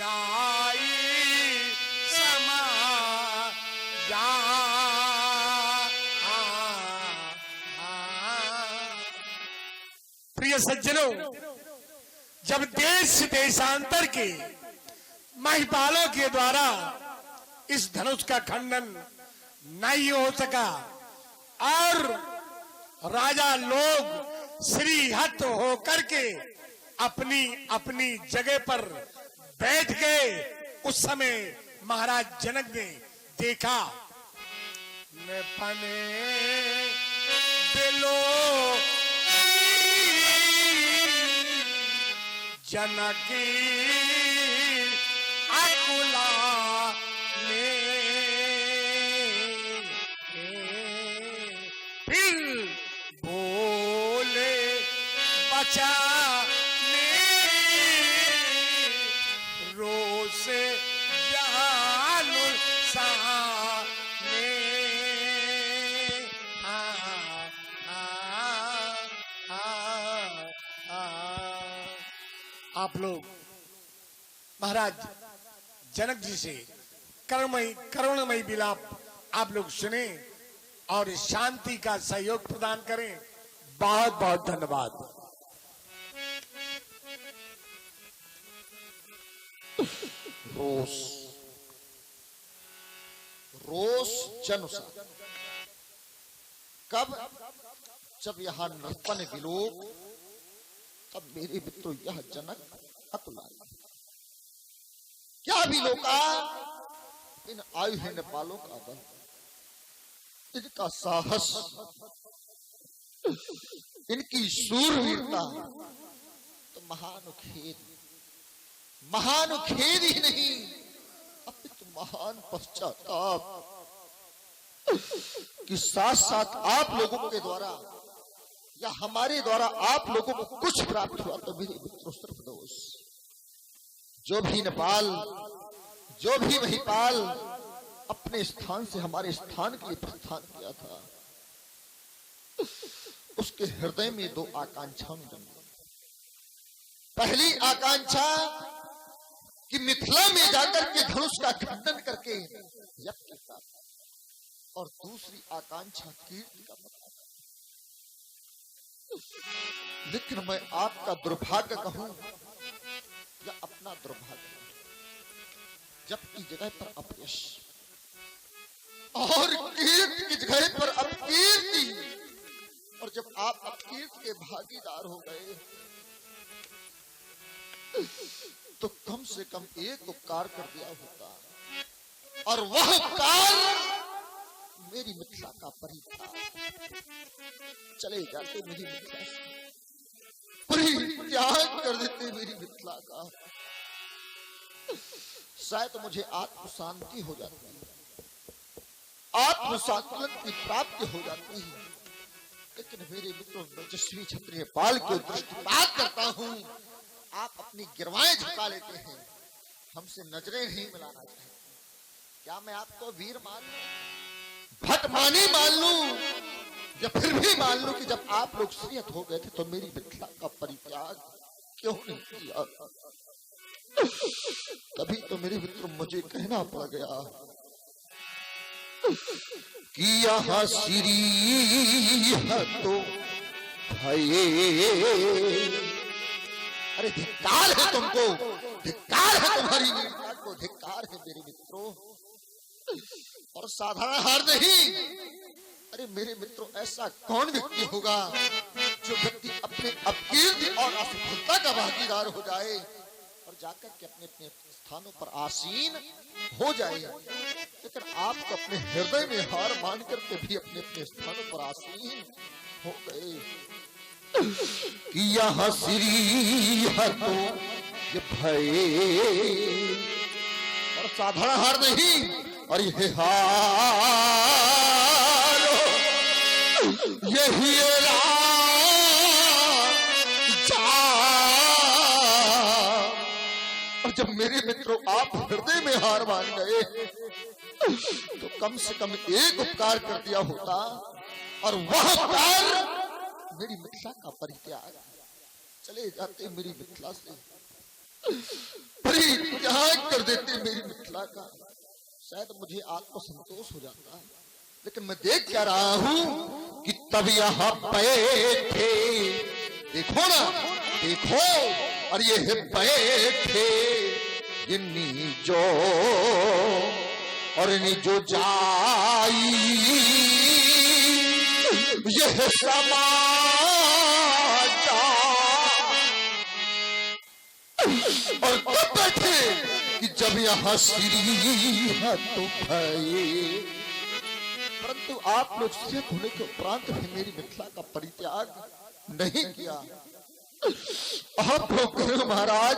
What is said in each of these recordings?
लाई समा जा। प्रिय सज्जनों, जब देश देशांतर के महिपालों के द्वारा इस धनुष का खंडन नहीं हो सका और राजा लोग श्रीहत होकर के अपनी अपनी जगह पर बैठ गए, उस समय महाराज जनक ने देखा न पने दिलो जनकी अकुला में फिर बोले बचा रोस जानू साने। आप लोग महाराज जनक जी से करुणमयी विलाप आप लोग सुने और शांति का सहयोग प्रदान करें। बहुत बहुत धन्यवाद। रोष रोष जनुषा। कब? जब यहाँ नृपन विलोक, तब मेरे मित्रों यह जनक अतुला। क्या विलोका? इन आयु नेपालों का बल, इनका साहस, इनकी शूरवीरता तो महान खेद ही नहीं, अपितु महान पश्चाताप कि साथ साथ आप लोगों के द्वारा या हमारे द्वारा आप लोगों को कुछ प्राप्त हुआ तो मेरे मित्रों सिर्फ दोष। जो भी नेपाल, जो भी महिपाल अपने स्थान से हमारे स्थान के लिए प्रस्थान किया था, उसके हृदय में दो आकांक्षाएं जन्मी। पहली आकांक्षा कि मिथिला में जाकर के धनुष का खंडन करके यज्ञ का, और दूसरी आकांक्षा कीर्ति का पता। लेकिन मैं आपका दुर्भाग्य कहूं या अपना दुर्भाग्य, जबकि जगह पर अपयश और कीर्ति की जगह पर अपकीर्ति, और जब आप अपकीर्ति के भागीदार हो गए तो कम से कम एक उपकार कर दिया होता, और वह उपकार मेरी मिथिला का परित्याग। चले जाते मेरी मिथिला से, परित्याग कर देते मेरी मिथिला का, शायद मुझे आत्म शांति हो जाती है, आत्म संतुलन की प्राप्ति हो जाती है। लेकिन मेरे मित्रों, तेजस्वी क्षत्रिय पाल के दृष्टिपात करता हूं, आप अपनी गिरवाएं झुका लेते हैं, हमसे नजरें नहीं मिलाना चाहिए। क्या मैं आपको वीर मान लूं, भटमानी मान लूं, या फिर भी मान लूं कि जब आप लोग श्रीयत हो गए थे तो मेरी मिथिला का परित्याग क्यों नहीं किया? तभी तो मेरे मित्रों मुझे कहना पड़ गया कि यहाँ श्री है तो भये। अरे धिक्कार है तुमको, धिक्कार है तुम्हारी वीरता को, धिक्कार है मेरे मित्रों, और साधारण हार नहीं। अरे मेरे मित्रों, ऐसा कौन व्यक्ति होगा जो व्यक्ति अपने अपकीर्ति और असफलता का भागीदार हो जाए और जाकर के अपने अपने स्थानों पर आसीन हो जाए। लेकिन आप तो अपने हृदय में हार मान करके भी अपने अपने स्थानों पर आसीन हो गए कि यहाँ श्री है तो ये भय, और साधारण हार नहीं। और ये हार यही और जब मेरे मित्रों आप हृदय में हार मान गए तो कम से कम एक उपकार कर दिया होता, और वह उपकार मेरी मिथिला का परित्याग। चले जाते मेरी मिथिला से, परित्याग परित्याग कर देते मेरी मिथिला का, शायद मुझे आत्मसंतोष हो जाता। लेकिन मैं देख क्या रहा हूं कि तब यहाँ बैठे, देखो ना, देखो, और ये बैठे ये नीजो और नीजो जाई, यह और तब बैठे कि जब यहाँ श्री तो भये। परंतु आप लोग सिख होने के उपरांत भी मेरी मिथिला का परित्याग नहीं किया। आप लोग महाराज,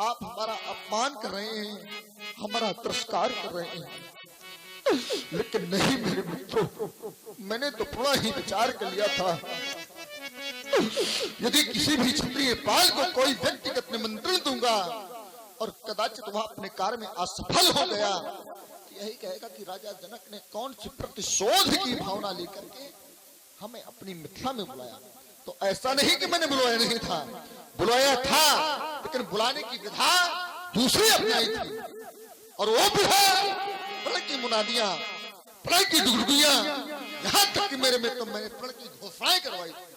आप हमारा अपमान कर रहे हैं, हमारा तिरस्कार कर रहे हैं, लेकिन नहीं मेरे मित्रों, मैंने तो पूरा ही विचार कर लिया था। यदि किसी भी क्षत्रिय पाल को कोई व्यक्तिगत निमंत्रण दूंगा और कदाचित वह अपने कार्य में असफल हो गया, तो यही कहेगा कि राजा जनक ने कौन सी प्रतिशोध की भावना लेकर के हमें अपनी मिथिला में बुलाया। तो ऐसा नहीं कि मैंने बुलाया नहीं था, बुलाया था, लेकिन बुलाने की विधा दूसरी अपनाई थी। और वो विधा प्रण की मुनादियां, प्रण की डुगडुगियां, यहाँ तक कि मेरे मित्र मैंने प्रण की घोषणाएं करवाई थी।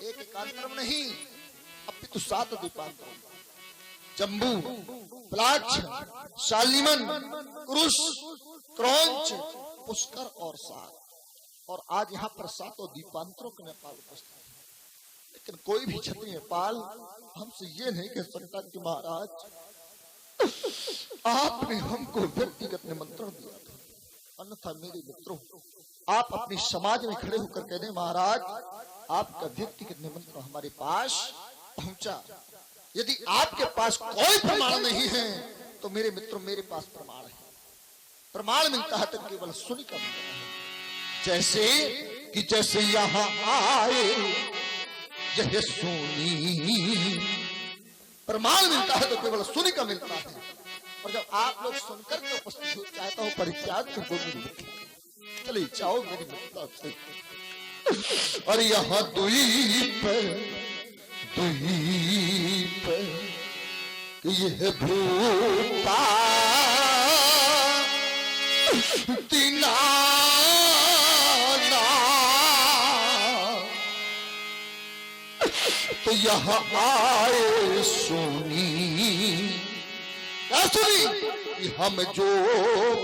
एक कार्यक्रम नहीं, अपितु 7 दीपांतर, जम्बू, प्लाक्ष, शालीमन, कुरुष, क्रौंच, पुष्कर और सार। और आज यहाँ पर 7 दीपांतरों के नेपाल उपस्थित है। लेकिन कोई भी क्षत्रिय नेपाल हमसे ये नहीं कह सकता कि महाराज आपने हमको व्यक्तिगत निमंत्रण दिया था। अन्यथा मेरे मित्रों, आप अपनी समाज में खड़े होकर कह दें महाराज आपका व्यक्तिगत निमंत्रण हमारे पास पहुंचा। यदि आपके पास कोई प्रमाण नहीं है तो मेरे मित्रों मेरे पास प्रमाण है। प्रमाण मिलता है तो केवल सुनी का मिलता है। जैसे कि जैसे यहाँ आए यह सुनी, प्रमाण मिलता है तो केवल सुनी का मिलता है। और जब आप लोग सुनकर के उपस्थित हो, चाहता हूँ परित्याग कर दो मेरी मिथिला, चले जाओ मेरी मिथिला से। और यहाँ द्वीप यह भूपा तीना तो यहाँ आए सुनी, क्या सुनी? हम जो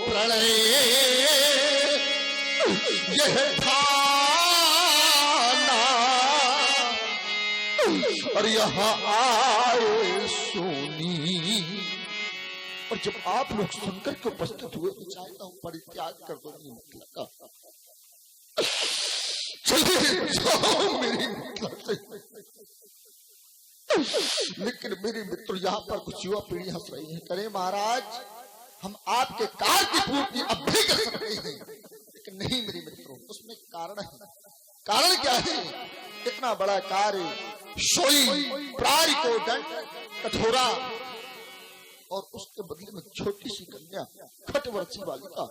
प्रणय यह ठाना और यहाँ आए सुनी। और जब आप लोग सुनकर के उपस्थित हुए तो चाहता हूँ परित्याग कर दो मेरी मिथिला का, चलिए जाओ मेरी मिथिला से। लेकिन मेरे मित्र यहाँ पर कुछ युवा पीढ़ी हंस रही है, करे महाराज हम आपके कार्य की पूर्ति अब भी कर सकते हैं। लेकिन नहीं मेरे मित्रों, उसमें कारण है। कारण क्या है? इतना बड़ा कार्य, सोई प्रारी को दंड कठोरा और उसके बदले में छोटी सी कन्या खटवर्षी बालिका।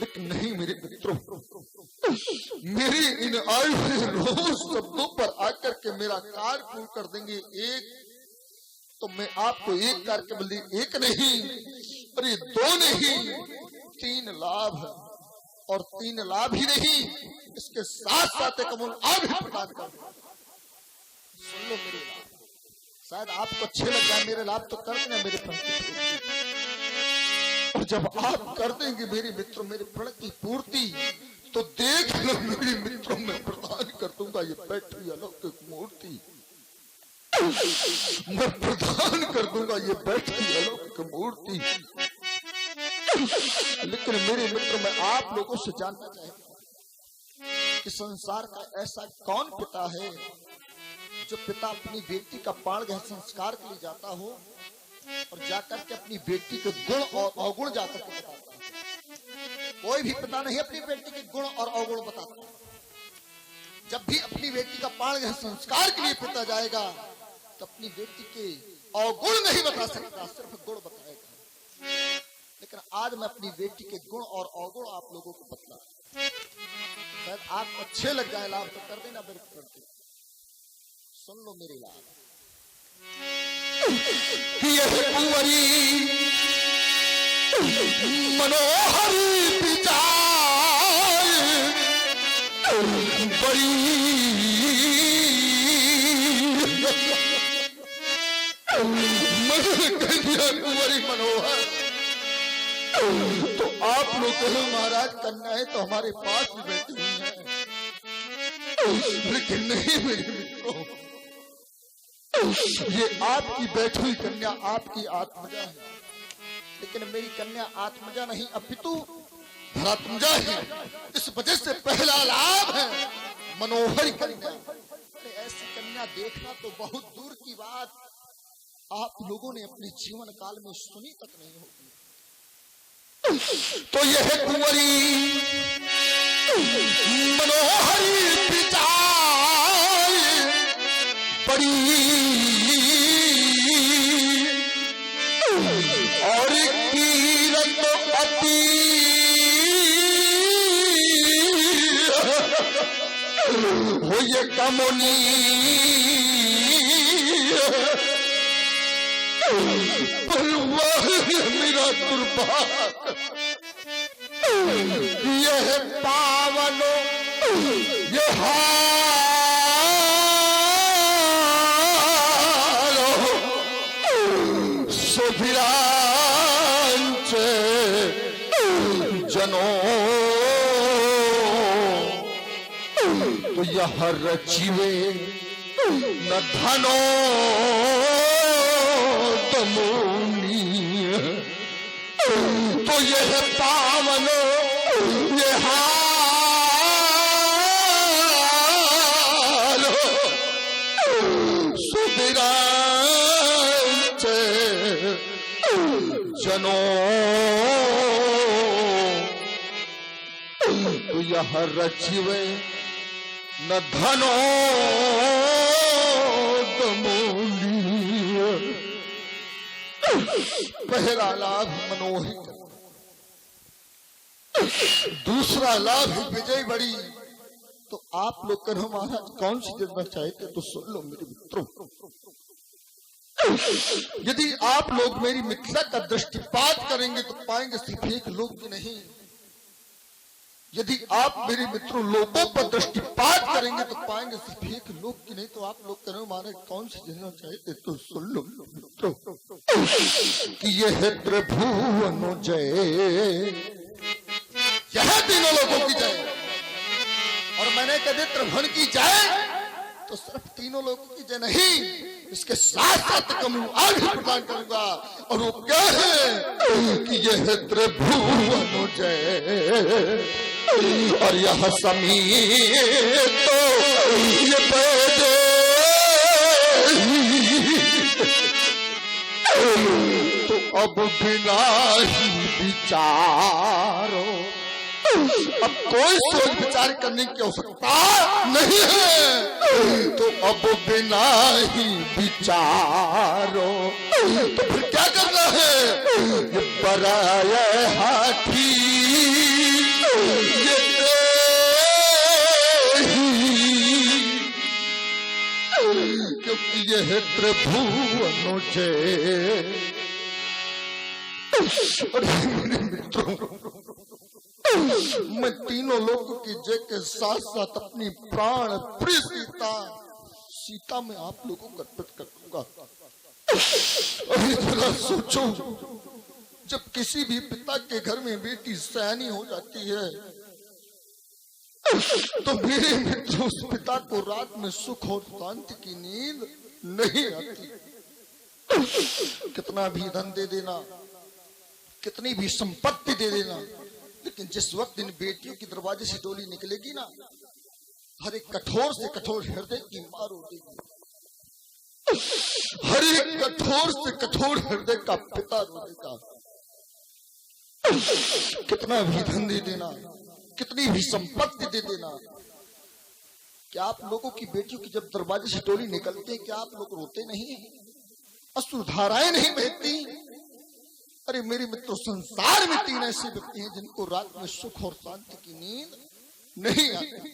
लेकिन नहीं मेरे मित्रों, मेरी इन आयु हुए रोज शब्दों पर आकर के मेरा कार्य पूर्ण कर देंगे एक, तो मैं आपको एक कार्य के बदले एक नहीं, अरे 2 नहीं 3 लाभ, और 3 लाभ ही नहीं इसके साथ साथ एक अमूल्य लाभ भी प्रदान कर दूंगा। सुन लो मेरे लाभ, शायद आपको अच्छे लग जाए मेरे लाभ, तो कर देना मेरे प्रति। और जब आप कर देंगे मेरे मित्रों मेरे प्रण की पूर्ति, तो देख लो मेरे मित्रों मैं प्रदान कर दूंगा ये बैठी अलौकिक मूर्ति, मैं प्रदान कर दूंगा ये बैठी अलौकिक मूर्ति। लेकिन मेरे मित्र मैं आप लोगों से जानना चाहता हूं कि संसार का ऐसा कौन पिता है जो पिता अपनी बेटी का प्राणग्रह संस्कार के लिए जाता हो और जाकर के अपनी बेटी के गुण और अवगुण जाकर के बताता है। कोई भी पिता नहीं अपनी बेटी के गुण और अवगुण बताता। जब भी अपनी बेटी का प्राणग्रह संस्कार के लिए पिता जाएगा तो अपनी बेटी के अवगुण नहीं बता सकता, सिर्फ गुण बताएगा। लेकिन आज मैं अपनी बेटी के गुण और अवगुण आप लोगों को बतला, शायद आपको अच्छे लग जाए लाभ, तो कर देना मेरे प्रति। सुन लो मेरे लाभ। कि यह कुंवरी मनोहरी पिचाई बड़ी कुंवरी मनोहर। तो आप लोग कहो महाराज कन्याएं तो हमारे पास भी बैठी हुई हैं, लेकिन नहीं मेरे मित्रों, ये आपकी बैठी हुई कन्या आपकी आत्मजा है, लेकिन मेरी कन्या आत्मजा नहीं अपितु धरात्मजा है। इस वजह से पहला लाभ है मनोहरी कन्या। अरे ऐसी कन्या देखना तो बहुत दूर की बात आप लोगों ने अपने जीवन काल में सुनी तक नहीं होगी। तो यह कुंवरी मनोहरी पिचाई बड़ी और कीरत अति हो ये कमोनी मेरा दुर्भाग्य यह पावनो ये हारो सुभिरांच जनो तो यह रचिवे न धनो तमोनी तो यह पावन ये हाल सुबिरांच जनो तो यह रचिवे न धनो तमोनी। पहला लाभ मनोहरी, दूसरा लाभ विजय बड़ी। तो आप लोग कहो महाराज कौन सी देना चाहते तो सुन लो मेरे मित्रों। यदि आप लोग मेरी मिथिला का दृष्टिपात करेंगे तो पाएंगे सिर्फ एक लोग की नहीं, यदि आप मेरे मित्रों लोगों पर दृष्टिपात करेंगे तो पाएंगे सिर्फ एक लोग की नहीं। तो आप लोग कहो महाराज कौन सी देना चाहते तो सुन लो मित्रों कि यह त्रिभुवन जय, यह तीनों लोगों की जय। और मैंने कहा त्रिभुवन की जय तो सिर्फ तीनों लोगों की जय नहीं, इसके साथ साथ कमलू आगे प्रदान करूंगा। और वो क्या है कि यह त्रिभुवन जय और यह समीर तो ये पैदे तो अब बिना ही विचारो, अब कोई सोच विचार करने की आवश्यकता नहीं है। तो अब बिना ही विचारो तो फिर क्या करना है, ये पराया हाथी क्योंकि यह त्रिभुवन जय। मित्रों मैं तीनों लोगों की जय के साथ साथ अपनी प्राण प्रिय सीता में आप लोगों को अर्पित कर दूंगा। अभी जरा सोचो, जब किसी भी पिता के घर में बेटी सयानी हो जाती है तो मेरे मित्रों उस पिता को रात में सुख और शांति की नींद नहीं आती। कितना भी धन दे देना, कितनी भी संपत्ति दे देना, लेकिन जिस वक्त इन बेटियों की दरवाजे से डोली निकलेगी ना, हर एक कठोर से कठोर हृदय की मार उठेगी। हर एक कठोर से कठोर हृदय का पिता रोएगा। कितना भी धन दे देना, कितनी भी संपत्ति दे देना, क्या आप लोगों की बेटियों की जब दरवाजे से डोली निकलती है क्या आप लोग रोते नहीं? अश्रुधाराएं नहीं बहती? अरे मेरे मित्रों, संसार में 3 ऐसे व्यक्ति हैं जिनको रात में सुख और शांति की नींद नहीं आती,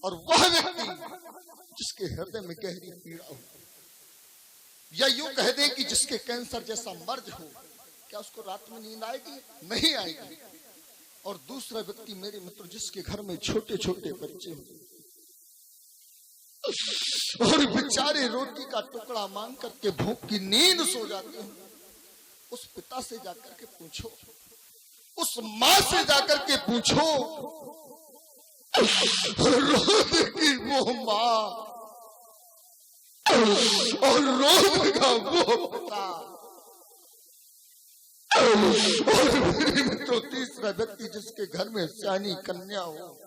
और वह व्यक्ति जिसके हृदय में गहरी पीड़ा हो, या यूं कह दें कि जिसके कैंसर जैसा मर्ज हो, क्या उसको रात में नींद आएगी? नहीं आएगी। और दूसरा व्यक्ति मेरे मित्र जिसके घर में छोटे छोटे बच्चे हो और बेचारे रोटी का टुकड़ा मांग करके भूख की नींद सो जाते हैं, उस पिता से जाकर के पूछो, उस माँ से जाकर के पूछो, रोज की वो माँ और रोज का वो पिता। और मेरे मित्रों तीसरा व्यक्ति जिसके घर में सयानी कन्या हो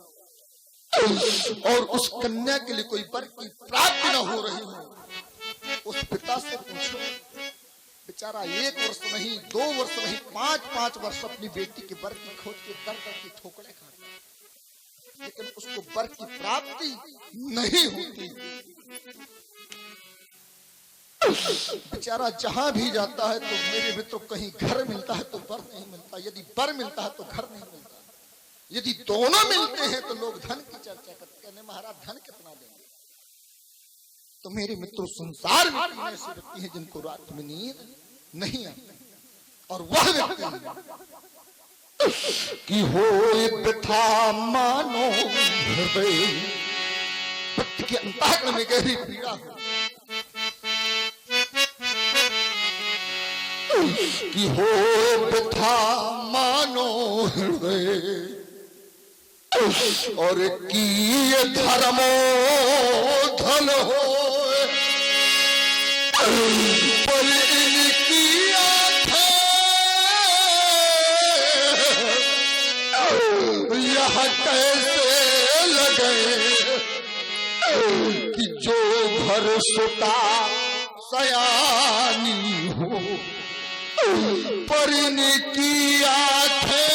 और उस कन्या के लिए कोई वर की प्राप्ति न हो रही हो, उस पिता से पूछो, बेचारा 1 वर्ष नहीं, 2 वर्ष नहीं, 5-5 वर्ष अपनी बेटी के वर की खोज के दर दर की ठोकरें खाता, लेकिन उसको वर की प्राप्ति नहीं होती। बेचारा जहां भी जाता है तो मेरे मित्रों कहीं घर मिलता है तो वर नहीं मिलता, यदि वर मिलता है तो घर नहीं मिलता, यदि दोनों मिलते हैं तो लोग धन की चर्चा करते हैं, महाराज धन कितना देंगे। तो मेरे मित्रों संसार में ऐसे व्यक्ति हैं जिनको रात में नींद नहीं आती, और वह व्यक्ति कि हो पिता मानो हृदय, व्यक्ति के अंतःकरण में गहरी पीड़ा हो कि हो पिता मानो हृदय, और की धर्मो धन हो, पर इनकी आंखें यह कैसे लगे कि जो घर सुता सयानी हो, पर इनकी आंखें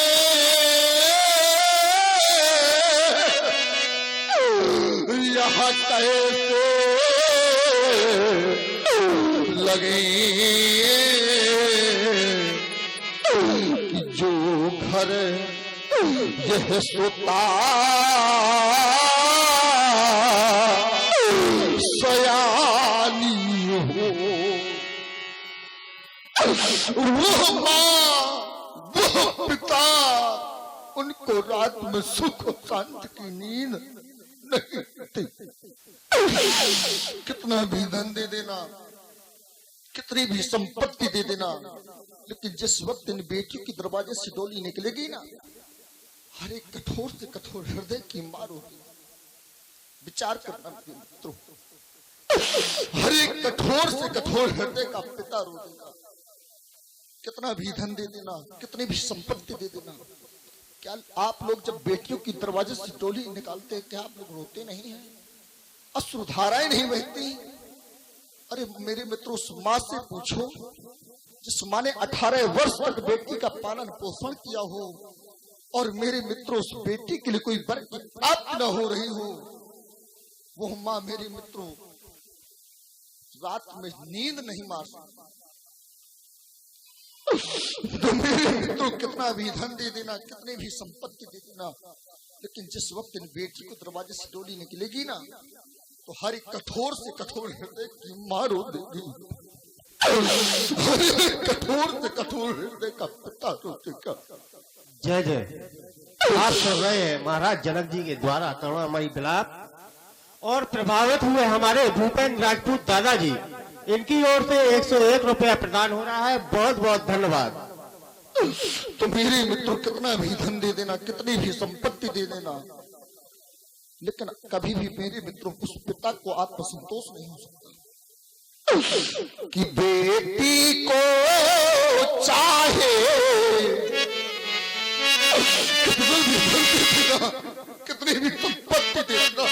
यह कैसे लगे कि जो घर यह सुता सयानी हो, वो माँ वो पिता उनको रात में सुख और शांति की नींद नहीं आती। कितना भी धन दे देना, कितनी भी संपत्ति दे देना, लेकिन जिस वक्त इन बेटियों की दरवाजे से डोली निकलेगी ना, हर एक कठोर से कठोर हृदय की मार होगी। विचार करना मित्रों, हर एक कठोर से कठोर हृदय का पिता रो देगा। कितना भी धन दे देना, कितनी भी संपत्ति दे देना, क्या आप लोग जब बेटियों की दरवाजे से डोली निकालते हैं, क्या आप लोग रोते नहीं हैं? अश्रुधाराएं नहीं बहती? अरे मेरे मित्रों, उस माँ से पूछो जिस माँ ने 18 वर्ष तक बेटी का पालन पोषण किया हो, और मेरे मित्रों उस बेटी के लिए कोई वर की प्राप्ति न हो रही हो, वो माँ मेरे मित्रों रात में नींद नहीं मार सकती। तो मेरे मित्रों कितना भी धन दे देना, कितनी भी संपत्ति दे देना, लेकिन जिस वक्त इन बेटी को दरवाजे से डोली निकलेगी ना, तो हर एक कठोर से कठोर हृदय की मार हो देगी। कठोर से कठोर हृदय का पिता रोतेगा। जय जय। आप सुन रहे हैं महाराज जनक जी के द्वारा करुणामयी विलाप, और प्रभावित हुए हमारे भूपेंद्र राजपूत दादाजी, इनकी ओर से 101 रुपया प्रदान हो रहा है। बहुत बहुत धन्यवाद। तो मेरे मित्रों कितना भी धन दे देना, कितनी भी संपत्ति दे देना, लेकिन कभी भी मेरे मित्रों उस पिता को आत्मसंतोष नहीं हो सकता कि बेटी को चाहे कितनी भी संपत्ति दे देना,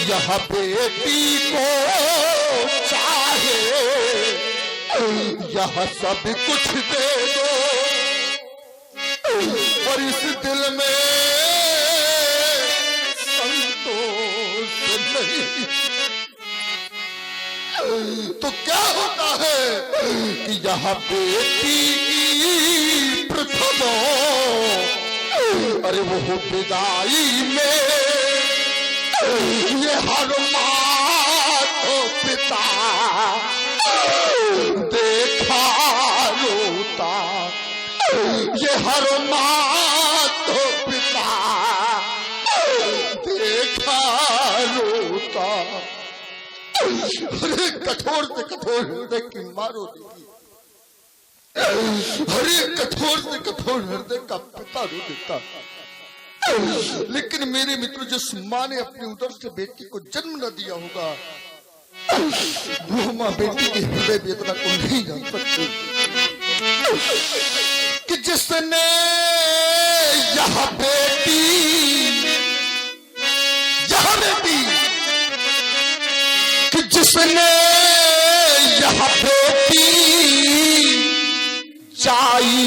यह बेटी को चाहे यह सब कुछ दे दो, और इस दिल में संतोष नहीं, तो क्या होता है कि यह बेटी की प्रथम, अरे वो विदाई में ये हर माँ पिता देखा रोता, ये हर माँ तो पिता देखा रोता। अरे कठोर से कठोर हृदय की मारो देगी, अरे कठोर से कठोर हृदय का पिता रो देता। लेकिन मेरे मित्र, जिस माँ ने अपने उदर से बेटी को जन्म न दिया होगा, वो माँ बेटी की हृदय वेदना को नहीं जान सकती। कि जिसने यह बेटी कि जिसने यह बेटी चाही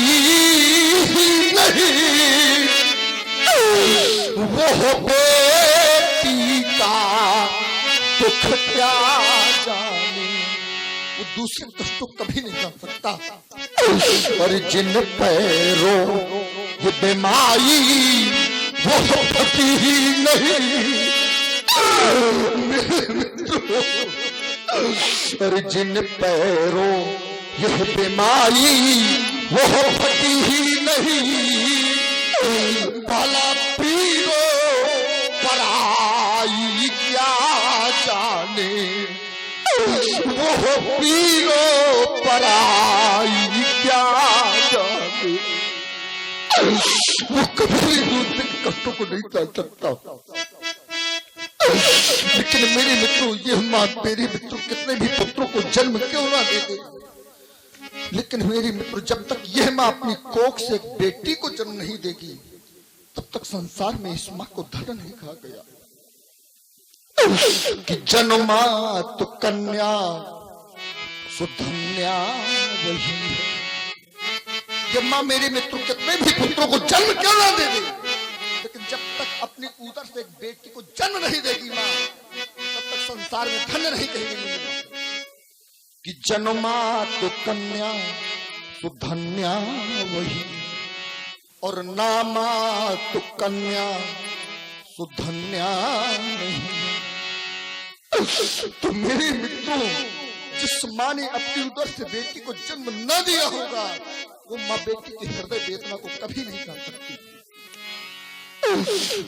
ही नहीं, वो बेटी का दुख क्या जाने, वो दूसरे कष्ट को कभी नहीं जान सकता। और जिन पैरों ये बीमारी वो फटी ही नहीं, और जिन पैरों यह बीमारी वो फटी ही नहीं, भला पीरो पराई क्या जाने, वो पीरो पराई क्या जाने, वो कभी दूसरे कष्टों को नहीं जान सकता। लेकिन मेरे मित्रों, ये माँ मेरे मित्रों कितने भी पुत्रों को जन्म क्यों ना दे दे, लेकिन मेरे मित्रों जब तक यह माँ अपनी कोख से एक बेटी को जन्म नहीं देगी, तब तक संसार में इस माँ को धन नहीं कहा गया। कि जन्मा तो कन्या सुधन्या वही है। ये माँ मेरे मित्रों कितने भी पुत्रों को जन्म क्यों ना दे दे, लेकिन जब तक अपनी उदर से एक बेटी को जन्म नहीं देगी माँ, तब तक संसार में धन्य नहीं कहेगी। कि जन्मा तो कन्या सुधन्या वही, और नामा तो कन्या सुधन्या नहीं। तो मेरे मित्रों, जिस माँ ने अपनी उदर से बेटी को जन्म न दिया होगा, वो माँ बेटी की हृदय वेदना को कभी नहीं जान सकती।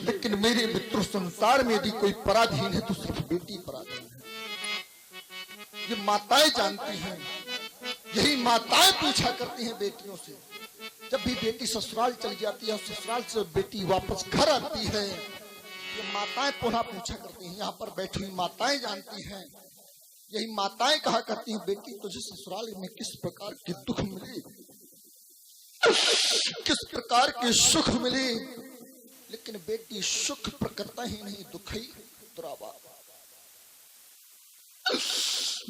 लेकिन मेरे मित्रों, संसार में यदि कोई पराधीन है तो सिर्फ बेटी पराधीन है। ये माताएं जानती हैं, यही माताएं पूछा करती हैं बेटियों से। जब भी बेटी ससुराल चली जाती है, ससुराल से बेटी वापस घर आती है, ये माताएं पुनः पूछा करती हैं। यहाँ पर बैठी हुई माताएं जानती हैं, यही माताएं कहा करती हैं, बेटी तुझे ससुराल में किस प्रकार के दुख मिले, किस प्रकार के सुख मिले, लेकिन बेटी सुख प्रकटता ही नहीं, दुख ही दुरावा।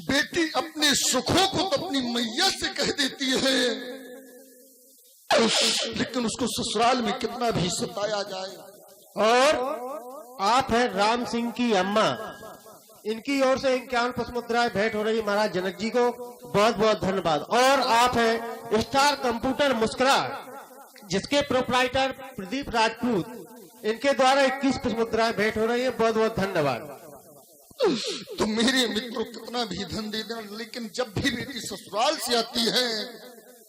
बेटी अपने सुखों को तो अपनी मैया से कह देती है, लेकिन उसको ससुराल में कितना भी सताया जाए। और आप हैं राम सिंह की अम्मा, इनकी ओर से 51 पुष्पमुद्राएं भेंट हो रही महाराज जनक जी को, बहुत बहुत धन्यवाद। और आप हैं स्टार कंप्यूटर मुस्कुरा, जिसके प्रोप्राइटर प्रदीप राजपूत, इनके द्वारा 21 पुष्पमुद्राएं भेंट हो रही है, बहुत बहुत धन्यवाद। तो मेरे मित्रों कितना भी धन दे देना, लेकिन जब भी बेटी ससुराल से आती है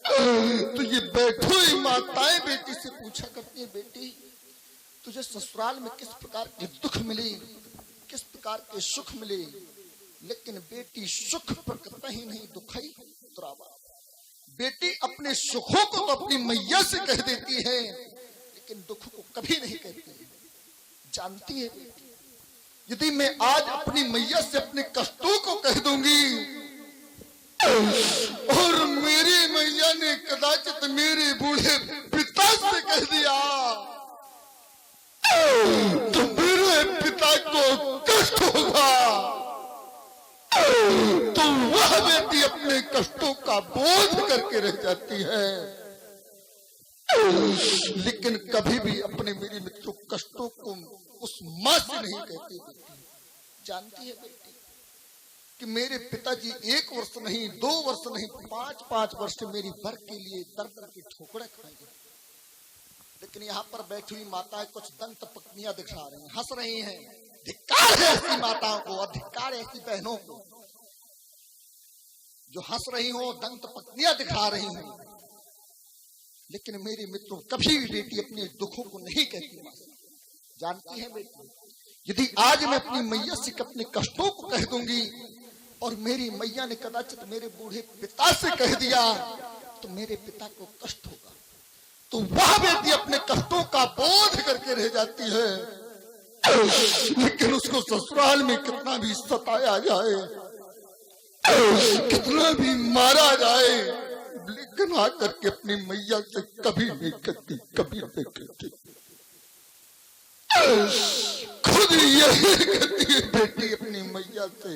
तो ये बैठो ही माताएं बेटी से पूछा करती है, बेटी तुझे ससुराल में किस प्रकार के दुख मिले, किस प्रकार के सुख मिले, लेकिन बेटी सुख प्रकटता ही नहीं, दुख ही दुरावा। बेटी अपने सुखों को तो अपनी मैया से कह देती है, लेकिन दुख को कभी नहीं कहती। जानती है बेटी, यदि मैं आज अपनी मैया से अपने कष्टों को कह दूंगी और मेरी मैया ने कदाचित मेरे बूढ़े पिता से कह दिया, तो मेरे पिता को कष्ट होगा, तो वह बेटी अपने कष्टों का बोझ करके रह जाती है, लेकिन कभी भी अपने मेरे मित्रों कष्टों को उस माँ से नहीं कहती। बेटी जानती है बेटी कि मेरे पिताजी 1 वर्ष नहीं, 2 वर्ष नहीं, 5-5 वर्ष मेरी भर के लिए दर की ठोकरें खाएंगे, लेकिन यहाँ पर बैठी हुई माताएं कुछ दंत पत्नियां दिखा रही हैं, हंस रही हैं, धिक्कार है ऐसी माताओं को, अधिकार है ऐसी बहनों को जो हंस रही हो, दंत पत्नियां दिखा रही हो। लेकिन मेरे मित्रों, कभी भी बेटी अपने दुखों को नहीं कहती। जानती है बेटी, यदि आज मैं अपनी मैया से अपने कष्टों को कह दूंगी और मेरी मैया ने कदाचित मेरे बूढ़े पिता से कह दिया तो मेरे पिता को कष्ट होगा, तो वह बेटी अपने कष्टों का बोझ करके रह जाती है। लेकिन उसको ससुराल में कितना भी सताया जाए, कितना भी मारा जाए, लेकिन आकर के अपनी मैया से कभी नहीं कहती, कभी नहीं कहती। खुद यही कहती है बेटी अपनी मैया से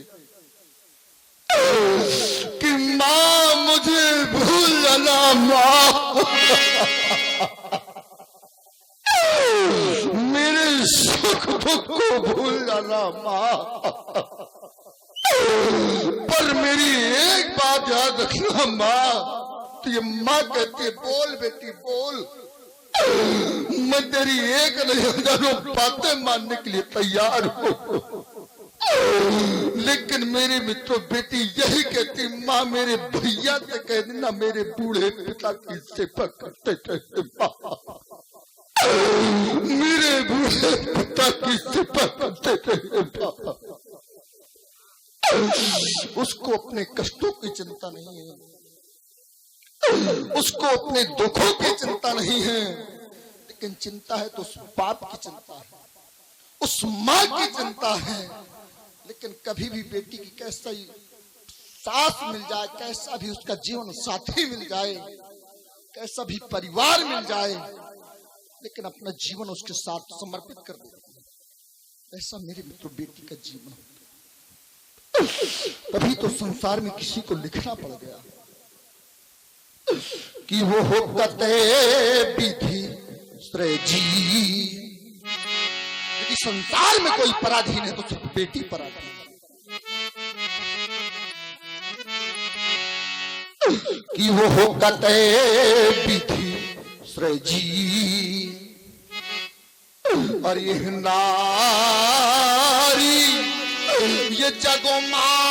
कि माँ मुझे भूल जाना, माँ मेरे सुख दुख को भूल जाना माँ। पर मेरी एक बात याद रखना माँ, तो ये माँ कहती है बोल बेटी बोल, मैं तेरी एक नहीं हजारों बातें मानने के लिए तैयार हूँ। लेकिन मेरे मित्रों, बेटी यही कहती, माँ मेरे भैया से कह देना मेरे बूढ़े पिता की सेवा करते थे माँ, मेरे बूढ़े पिता की सेवा करते थे माँ। उसको अपने कष्टों की चिंता नहीं है, उसको अपने दुखों की चिंता नहीं है, लेकिन चिंता है तो उस बाप की चिंता है, उस माँ की चिंता है। लेकिन कभी भी बेटी की कैसा ही सास मिल जाए, कैसा भी उसका जीवन साथी मिल जाए, कैसा भी परिवार मिल जाए, लेकिन अपना जीवन उसके साथ समर्पित कर देती है। ऐसा मेरे मित्रों बेटी का जीवन। तभी तो संसार में किसी को लिखना पड़ गया कि वो हो कते विधि सृजी। यदि संसार में कोई पराधीन है तो सिर्फ बेटी पराधीन है। कि वो हो कते विधि सृजी और ये नारी ये जगो माही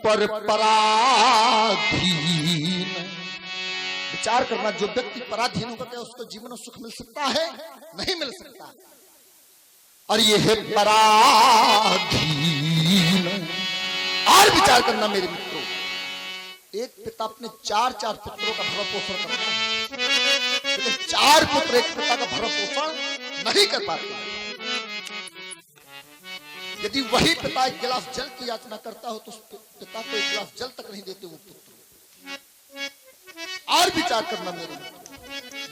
पर पराधीन। विचार करना, जो व्यक्ति पराधीन होकर के उसको जीवन में सुख मिल सकता है? नहीं मिल सकता। और ये है पराधीन। और विचार करना मेरे मित्रों, एक पिता अपने चार पुत्रों का भरण पोषण करता है, लेकिन चार पुत्र एक पिता का भरण पोषण नहीं कर पाते। यदि वही पिता एक गिलास जल की याचना करता हो तो उस पिता को एक गिलास जल तक नहीं देते वो पुत्र। और विचार करना मेरे,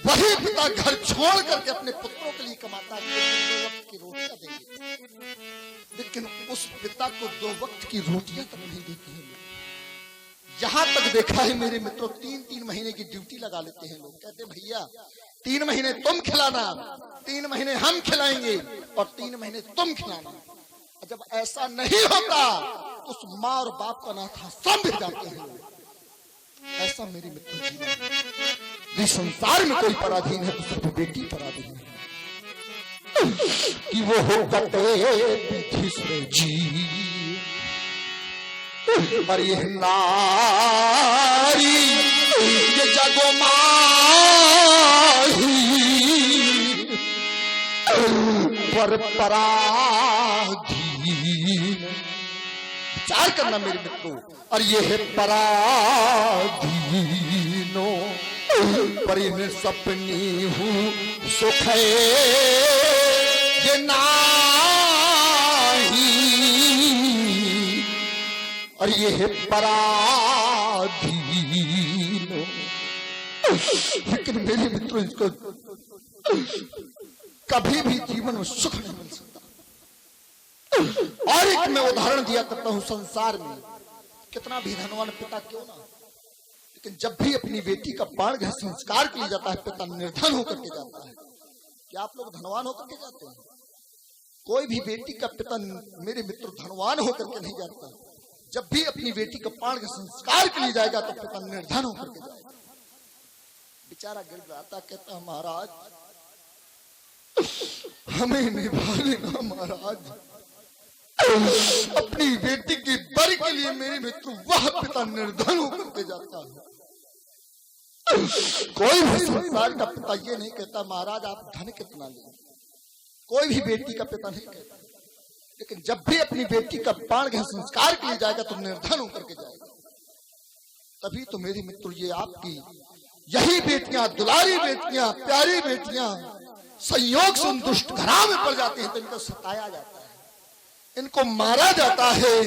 वही पिता घर छोड़ करके अपने पुत्रों के लिए कमाता है, 2 वक्त की रोटियां देंगे, लेकिन उस पिता को 2 वक्त की रोटियां तक नहीं देती है। यहां तक देखा है मेरे मित्रों, 3 महीने की ड्यूटी लगा लेते हैं लोग। कहते भैया 3 महीने तुम खिलाना, 3 महीने हम खिलाएंगे और 3 महीने तुम खिलाना। जब ऐसा नहीं होता तो उस माँ और बाप का नाथ सब भी जाते हैं। ऐसा मेरे मित्रों जीवन है। संसार में कोई पराधीन है तो सिर्फ बेटी पराधीन है। कि वो हो कते विधि सृजी और ये नारी ये जगो माही पर पराधीन। विचार करना मेरे मित्रों, और ये है पराधीनो पर इन्हें सपनी हूँ सुख ये नाही। और ये है पराधीनो। लेकिन मेरे मित्रों, इसको कभी भी जीवन में सुख नहीं मिल सकता। और एक मैं उदाहरण दिया करता हूं, संसार में कितना भी धनवान पिता क्यों ना, लेकिन जब भी अपनी बेटी का बाणगृह संस्कार के लिए जाता है, पिता निर्धन होकर के जाता है। क्या आप लोग धनवान होकर के जाते हैं? कोई भी बेटी का पिता मेरे मित्र धनवान होकर के नहीं जाता। जब भी अपनी बेटी का बाणगृह संस्कार के लिए जाएगा तो पिता निर्धन होकर के जाएगा। बेचारा गिड़गिड़ाता कहता महाराज हमें निभा लेना महाराज। अपनी बेटी की बर के लिए मेरे मित्र वह पिता निर्धन होकर के जाता है। कोई भी संसार का पिता ये नहीं कहता महाराज आप धन कितना लें, कोई भी बेटी का पिता नहीं कहता। लेकिन जब भी अपनी बेटी का बाण के संस्कार के लिए जाएगा तो निर्धन होकर के जाएगा। तभी तो मेरे मित्र ये आपकी यही बेटियां, दुलारी बेटियां, प्यारी बेटियां संयोग से उन दुष्ट घराव में पड़ जाती हैं तो इनको सताया जाता है, इनको मारा जाता है।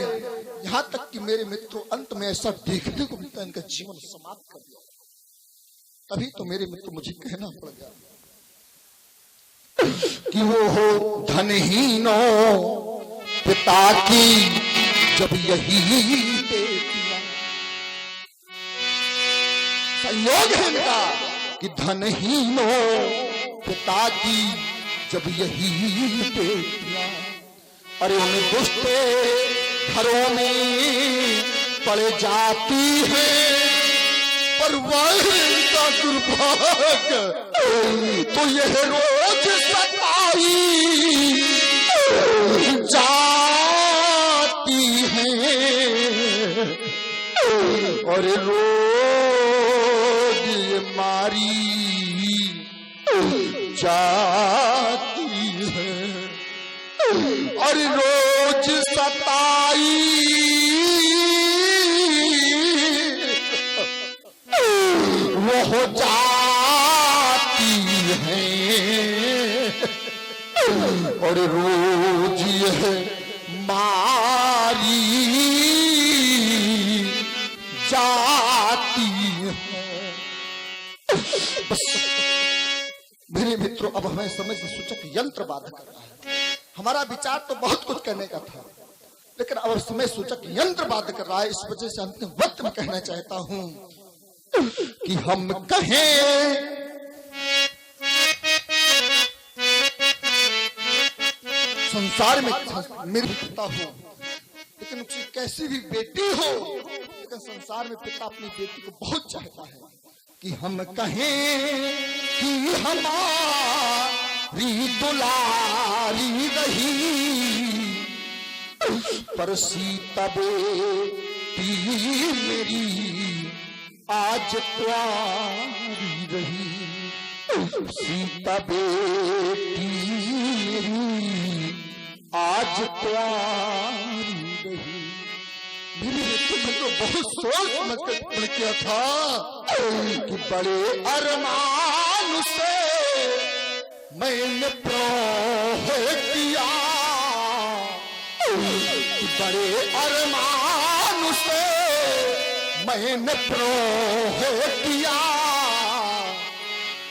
यहां तक कि मेरे मित्रों अंत में ऐसा देखने को मिलता है इनका जीवन समाप्त कर दिया। तभी तो मेरे मित्र मुझे कहना पड़ गया कि वो हो धनहीनो पिता की जब यही बेटियां। संयोग है इनका कि धनहीनो पिता की जब यही बेटियां। अरे उन दुष्ट घरों में पड़ जाती है, पर वह इनका दुर्भाग्य तो यह रोज सताई जाती है। और रोज ये मारी जाती है, और रोज सताई वो हो जाती है, और रोज यह मारी जाती है। बस मेरे मित्रों अब हमें समझ सूचक यंत्र बाधा कर रहा है। हमारा विचार तो बहुत कुछ करने का था, लेकिन अब समय सूचक यंत्र बाधा कर रहा है। इस वजह से अंतिम वक्त में कहना चाहता हूं कि हम कहें संसार में मेरी पिता हो, लेकिन उसकी कैसी भी बेटी हो, लेकिन संसार में पिता अपनी बेटी को बहुत चाहता है। कि हम कहें कि हमारी दुलारी रही, पर सीता बेटी मेरी आज प्यारी रही। सीता बेटी मेरी आज प्यारी रही। मेरे मित्र ने तो बहुत सोच समझ कर किया था कि बड़े अरमान से मैंने प्रोह किया, बड़े अरमान से मैंने प्रोह किया,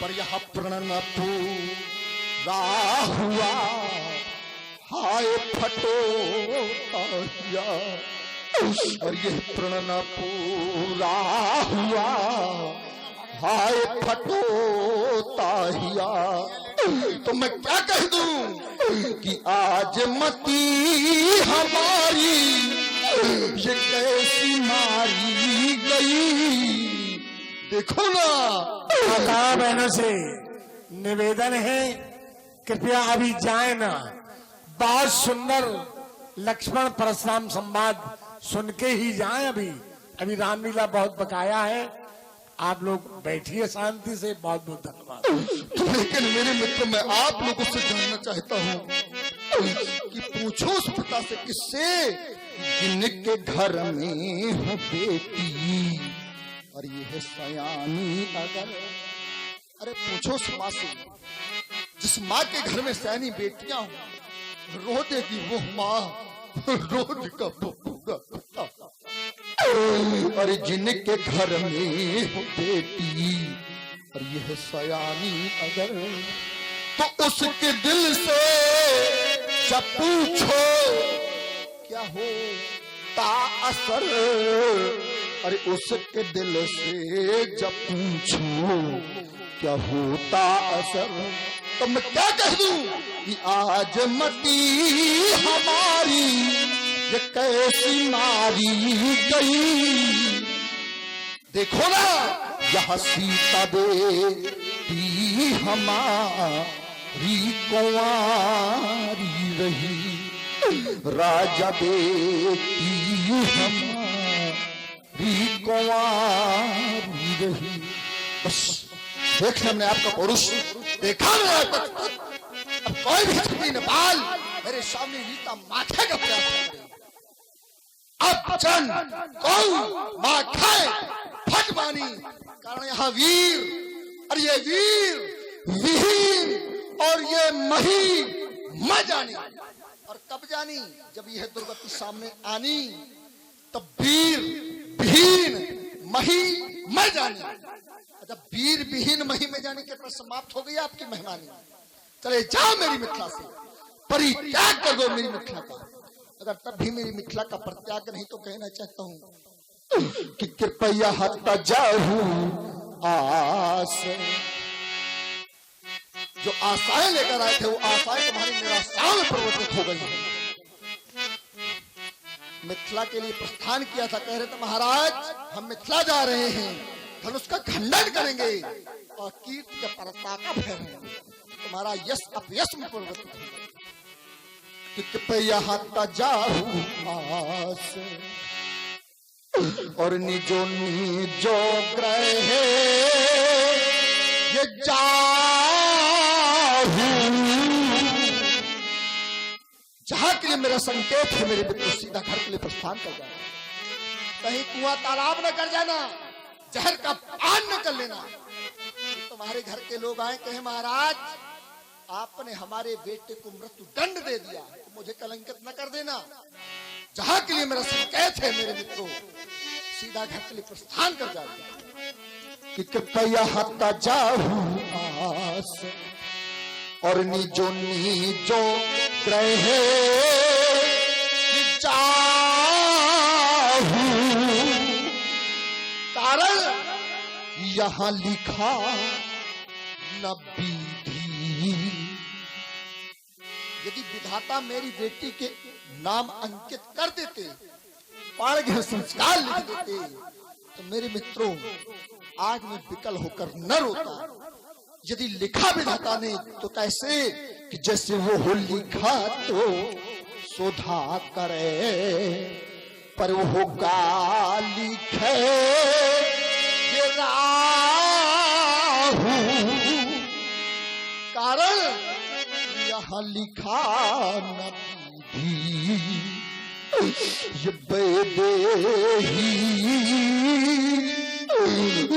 पर यह प्रण पूरा हुआ, हाय फटो ताहिया। और यह प्रण पूरा हुआ, हाय फटो ताहिया। तो मैं क्या कह दूं कि आज मती हमारी ये कैसी मारी गई। देखो ना, माता बहनों से निवेदन है कृपया अभी जाए ना, बहुत सुंदर लक्ष्मण परशुराम संवाद सुन के ही जाएं। अभी रामलीला बहुत बकाया है, आप लोग बैठिए शांति से। बहुत बहुत धन्यवाद। लेकिन मेरे मित्र मैं आप लोगों से जानना चाहता हूँ कि पूछो उस पिता से किससे, जिनके घर में हो बेटी और ये है सयानी अगर। अरे पूछो उस माँ से, जिस माँ के घर में सयानी बेटियां हो, रो देगी वो माँ, रोज का बबूगा पिता। और जिनके घर में हो बेटी और यह सयानी अगर, तो उसके दिल से जब पूछो क्या होता असर। अरे उसके दिल से जब पूछो क्या होता असर, तो मैं क्या कह दूं कि आज मती हमारी ये कैसी मारी गई। देखो ना, यह सीता बेटी हमारी कुंवारी रही, राजा बेटी हमारी कुंवारी रही। बस देख हमने आपका पौरुष, देखा मैंने आपका, अब कोई भी छवि न पाल मेरे सामने रीता माथे का प्रयास करे। अब जन कौ माँ खाए भगवानी, कारण यहाँ वीर, और ये वीर विहीन और ये मही मैं जानी। और कब जानी? जब यह दुर्गति सामने आनी, तब वीर विहीन मही मैं जानी। जब वीर विहीन मही में जाने के पर समाप्त हो गई आपकी मेहमानी। चले जाओ मेरी मिथिला से, परित्याग कर दो मेरी मिथिला का। अगर तब भी मेरी मिथिला का परित्याग नहीं तो कहना चाहता हूं कि कृपया हटता जाऊं आस। जो आशाएं लेकर आए थे वो आशाएं तुम्हारी निराशाओं में परिवर्तित हो गई। मिथिला के लिए प्रस्थान किया था, कह रहे थे महाराज हम मिथिला जा रहे हैं, धनुष का खंडन करेंगे और कीर्ति का पताका फहराएंगे। तुम्हारा यश अपयश में परिवर्तित हो गया। कृपया हटता जाऊं आस, और निजो निजो ग्रह ये जहां के लिए मेरा संकेत है मेरे मित्र, सीधा घर के लिए प्रस्थान कर जाना। कहीं कुआं तालाब न कर जाना, जहर का पान न कर लेना। तुम्हारे घर के लोग आए कहे महाराज आपने हमारे बेटे को मृत्यु दंड दे दिया, तो मुझे कलंकित न कर देना। जहां के लिए मेरा संकेत है मेरे मित्रों, सीधा घर के लिए प्रस्थान कर जाना। कि कृपया हटता जाऊं आस, और निजो निजो ग्रह जाऊं। कारण यहां लिखा न विधि। यदि विधाता मेरी बेटी के नाम अंकित कर देते, पाणिग्रह संस्कार लिख देते, तो मेरे मित्रों आज मैं विकल होकर न रोता। यदि लिखा विधाता ने तो कैसे कि जैसे वो हो लिखा तो शोधा करे, पर वो गाली खे कारण यहाँ लिखा न विधि। ये बेदेही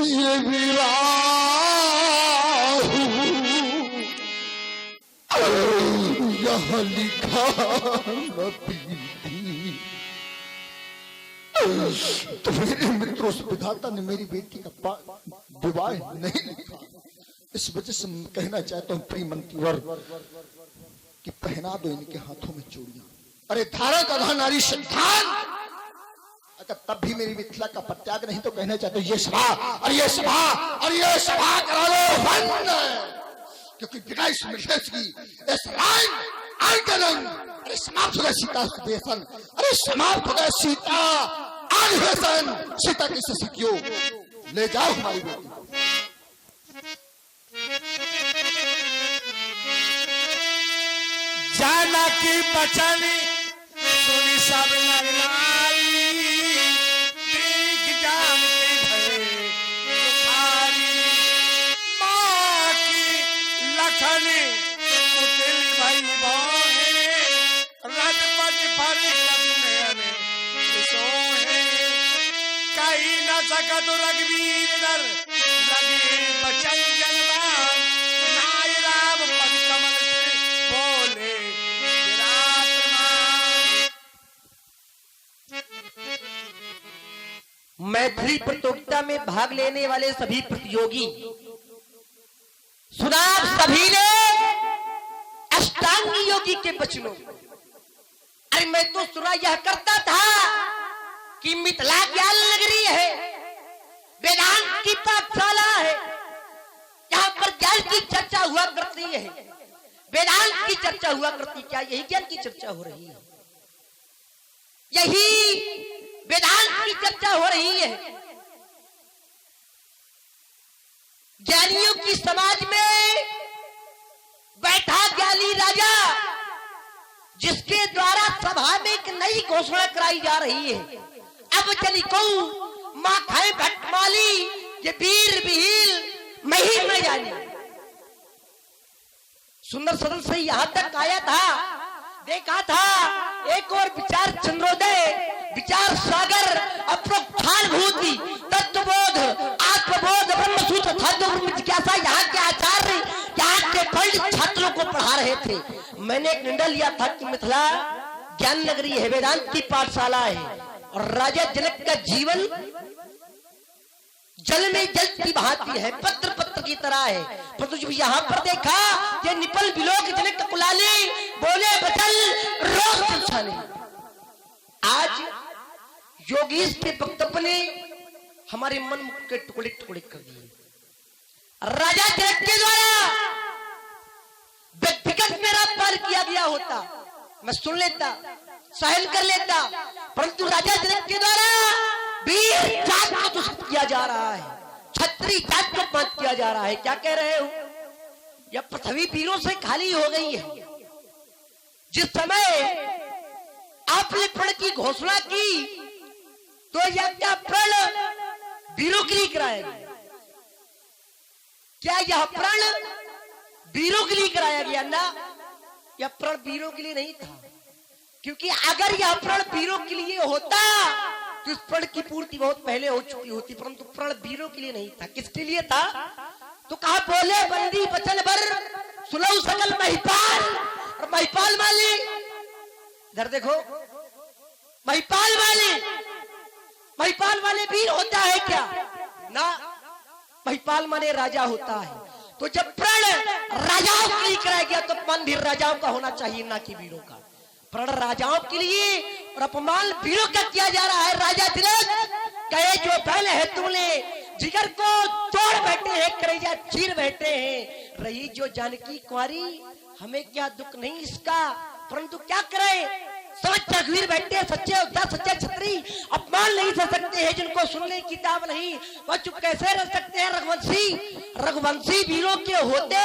ये विराहू, यहाँ लिखा न विधि। तो मेरे मित्रों उस विधाता ने मेरी बेटी का विवाह नहीं लिखा। इस वजह से मैं कहना चाहता हूँ प्रिय मंत्रीवर कि पहना दो इनके हाथों में चूड़ियां। अरे धारा का धान नारी सिद्धांत। अगर तब भी मेरी मिथिला का परित्याग नहीं तो कहना चाहते ये सभा और ये सभा और ये सभा करा लो बंद, क्योंकि बिना इस मिर्देश की इस लाइन आंदोलन अरे समाप्त हो गया सीता व्यसन। अरे समाप्त हो गया सीता व्यसन। सीता किससे सखियो ले जाओ हमारी बेटी। जाना की बचनी सुनी सब नर नारी, देख जान के भरे बुखारी। माँ की लखन कुटिल भई भोहे, रजपट पर लखन सोहे। कही न सकत रघुवीर नर, लगे बचन जनबान। नाय राम पद कमल से बोले मैथिली प्रतियोगिता में भाग लेने वाले सभी प्रतियोगी सुना सभी ने अष्टांग योगी के वचनों। अरे मैं तो सुना यह करता था कि मिथिला ज्ञान नगरी है, वेदांत की पाठशाला है, यहाँ पर ज्ञान की चर्चा हुआ करती है, वेदांत की चर्चा हुआ करती। क्या यही ज्ञान की चर्चा हो रही है? यही वेदांत की चर्चा हो रही है? ज्ञानियों की समाज में बैठा बलशाली राजा जिसके द्वारा सभा में एक नई घोषणा कराई जा रही है। अब चली कहूं माँ खाए भटमाली ये वीर बिहिल मही में जानी। सुंदर सदन से यहां तक आया था, देखा था एक और विचार चंद्रोदय, विचार सागर, अप्रोक्षानुभूति, तत्वबोध, आत्मबोध, ब्रह्मसूत्र, छात्र जिज्ञासा यहाँ के आचार्य, यहाँ के पंडित छात्रों को पढ़ा रहे थे। मैंने एक निर्णय लिया था कि मिथिला ज्ञान नगरी है, वेदांत की पाठशाला है और राजा जनक का जीवन जल में जल की भांति है, पत्र पत्र की तरह है। परंतु जब यहाँ पर देखा ये निपल बिलोक जनक कुलाली बोले बचल रोग पहचाने। आज योगीश के वक्तव्य ने हमारे मन मुख के टुकड़े टुकड़े कर दिए। राजा जनक के द्वारा व्यक्तिगत मेरा पार किया गया होता, मैं सुन लेता, सहन कर लेता, परंतु राजा जनक के द्वारा वीर जात को दुष्ट किया जा रहा है, क्षत्रिय जात को अपमान किया जा रहा है। क्या कह रहे हो? यह पृथ्वी वीरों से खाली हो गई है। जिस समय आपने प्रण की घोषणा की तो यह क्या प्रण वीरों के लिए कराया गया? क्या यह प्रण वीरों के लिए कराया गया? ना, यह प्रण वीरों के लिए नहीं था, क्योंकि अगर यह प्रण वीरों के लिए होता तो इस प्रण की पूर्ति बहुत पहले हो चुकी होती, परंतु प्रण वीरों के लिए नहीं था। किसके लिए था? तो कहा बोले बंदी बचन बर सुनो सकल महिपाल। और महिपाल वाले इधर देखो, महिपाल वाले वीर होता है क्या? ना, महिपाल माने राजा होता है। तो जब प्रण राजाओं के लिए कराया गया तो मन भी राजाओं का होना चाहिए, ना कि वीरों का। प्रण राजाओं के लिए और अपमान वीरों का किया जा रहा है। राजा तिलक कहे जो बैल है तुमने जिगर को तोड़ बैठे हैं, करेजा चीर बैठे हैं। रही जो जानकी कुंवारी हमें क्या दुख नहीं इसका, परंतु क्या करें समझ रघुवीर बैठे सच्चे उद्धा सच्चे छत्री अपमान नहीं सह सकते हैं, जिनको सुनने की ताब नहीं वह चुप कैसे रह सकते हैं। रघुवंशी वीरों के होते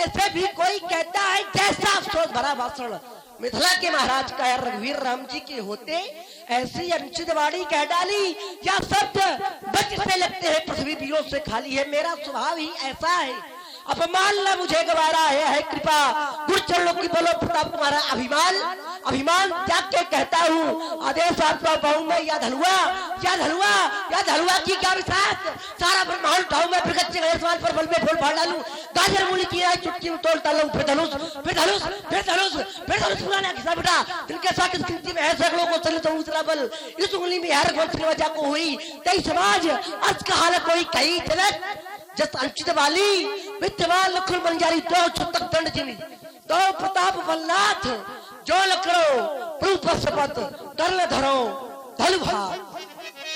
ऐसे भी कोई कहता है कैसा अफसोस भरा भाषण मिथिला के महाराज का है। रघुवीर राम जी के होते ऐसी अनुचित वाणी कह डाली, या शब्द बच से लगते हैं पृथ्वी वीरों से खाली है। मेरा स्वभाव ही ऐसा है, अपमान न मुझे गवारा है कृपा गुरु चरणों की बोलो प्रताप तुम्हारा अभिमान त्याग के कहता हूँ आदेश आपका पाऊं मैं। याद हलवा की क्या विश्वास, सारा ब्रह्मांड उठाऊं मैं, पर बल में फूल फाड़ डालूं, गाजर मूली की चुटकी में तोड़ डालूं, फिर धनुष पुराना किसा बेटा जिनके साथ इस गिनती में है सैकड़ों को चले तो दूसरा बल इस उंगली में हर वंश वजह को हुई कई समाज अर्थ का हालत कोई कई जनक जस अंचित वाली विद्यमान लखन बंजारी तो छतक दंड जिनी तो प्रताप वल्लाथ जो लकड़ो रूप शपथ कर धरो धल भाग